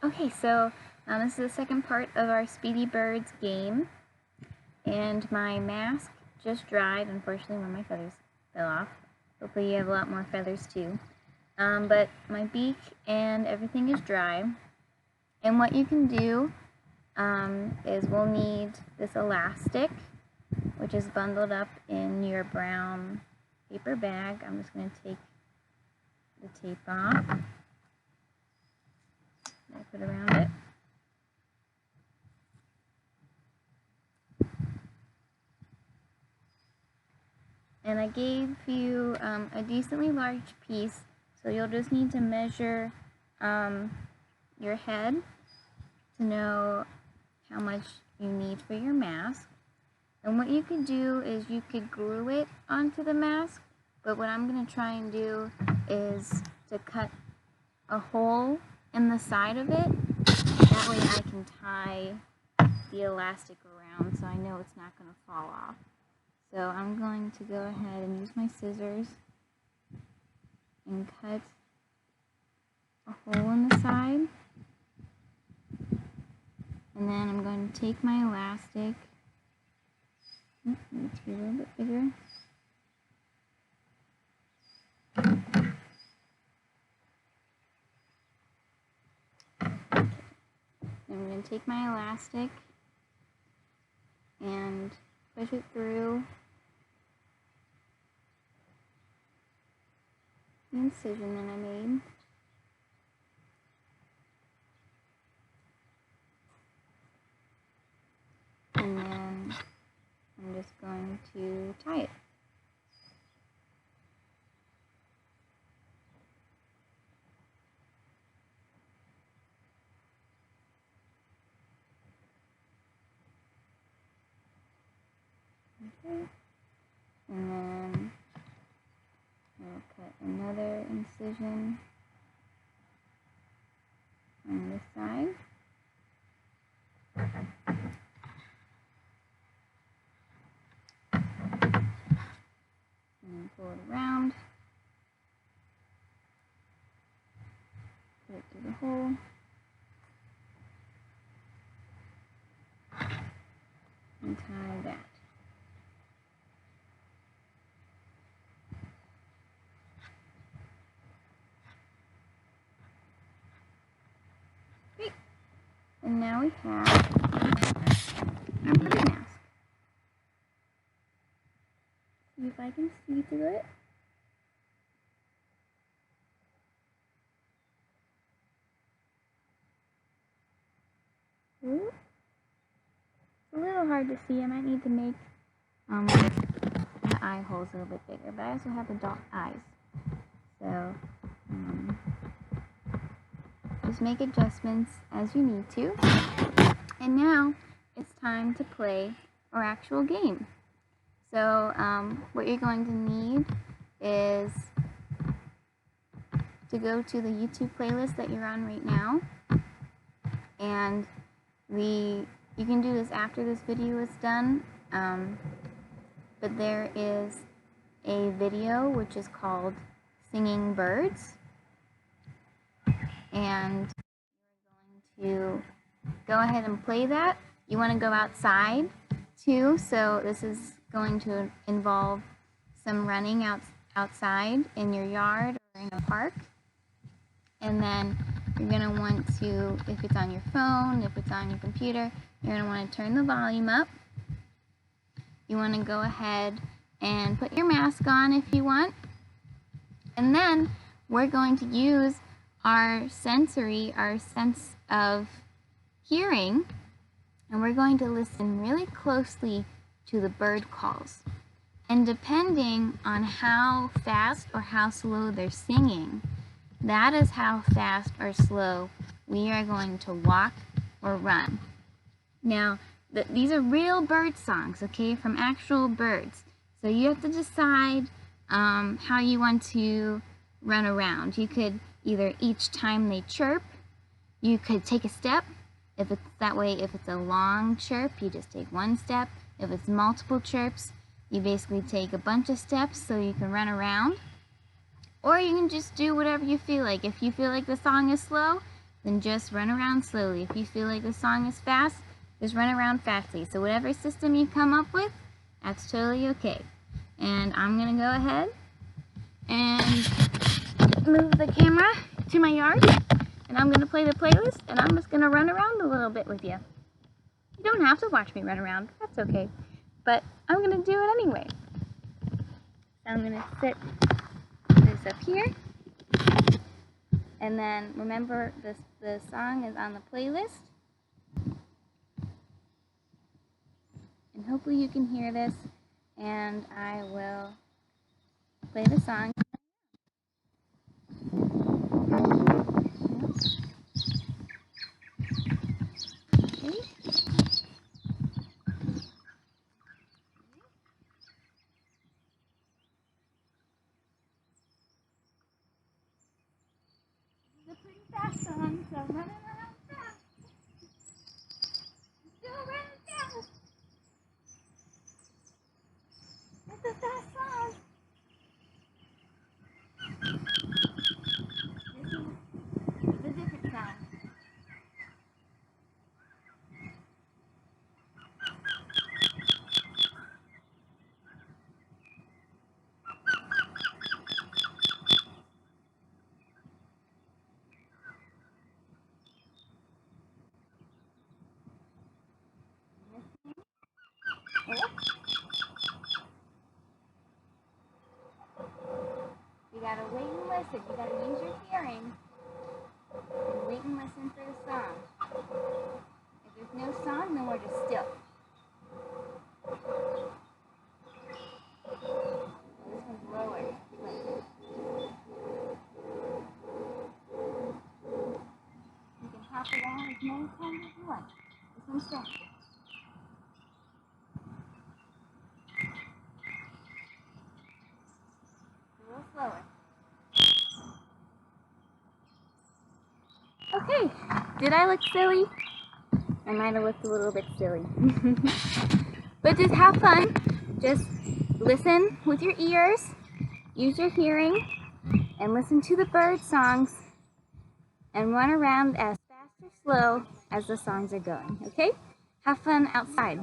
Okay, so this is the second part of our Speedy Birds game, and my mask just dried. Unfortunately, one of my feathers fell off. Hopefully you have a lot more feathers too. But my beak and everything is dry. And what you can do is we'll need this elastic, which is bundled up in your brown paper bag. I'm just going to take the tape off. I put around it. And I gave you a decently large piece, so you'll just need to measure your head to know how much you need for your mask. And what you could do is you could glue it onto the mask, but what I'm going to try and do is to cut a hole in the side of it. That way I can tie the elastic around so I know it's not going to fall off. So I'm going to go ahead and use my scissors and cut a hole in the side. And then I'm going to take my elastic. It needs to be a little bit bigger. Okay. I'm going to take my elastic and push it through the incision that I made. And then I'm just going to tie it. Okay. And then I'll cut another incision on this side. And then pull it around. Put it through the hole. And tie that. Great. And now we have our bird mask. See if I can see through it. Ooh. It's a little hard to see. I might need to make the eye holes a little bit bigger, but I also have adult eyes. So just make adjustments as you need to. And now it's time to play our actual game. So what you're going to need is to go to the YouTube playlist that you're on right now. And you can do this after this video is done, but there is a video which is called Singing Birds. And you're going to go ahead and play that. You want to go outside too, so this is going to involve some running outside in your yard or in a park. And then you're going to want to, if it's on your phone, if it's on your computer, you're going to want to turn the volume up. You want to go ahead and put your mask on if you want. And then we're going to use our sense of hearing, and we're going to listen really closely to the bird calls. And depending on how fast or how slow they're singing, that is how fast or slow we are going to walk or run. Now, these are real bird songs, okay, from actual birds. So you have to decide how you want to run around. You could either each time they chirp, you could take a step. If it's that way, if it's a long chirp, you just take one step. If it's multiple chirps, you basically take a bunch of steps so you can run around. Or you can just do whatever you feel like. If you feel like the song is slow, then just run around slowly. If you feel like the song is fast, just run around fastly. So whatever system you come up with, that's totally okay. And I'm gonna go ahead and move the camera to my yard, and I'm gonna play the playlist, and I'm just gonna run around a little bit with you. You don't have to watch me run around, that's okay. But I'm gonna do it anyway. So I'm gonna sit this up here. And then remember, the song is on the playlist. And hopefully you can hear this. And I will play the song. Okay. It's a pretty fast song, so running around fast. Still running fast. It's a fast song. This is a different song. You gotta wait and listen. You gotta use your hearing and wait and listen for the song. If there's no song, then we're just still. This one's lower. You can hop around as many times as you want. This one's strong. A little slower. Okay, did I look silly? I might have looked a little bit silly. But just have fun. Just listen with your ears, use your hearing, and listen to the bird songs, and run around as fast or slow as the songs are going, okay? Have fun outside.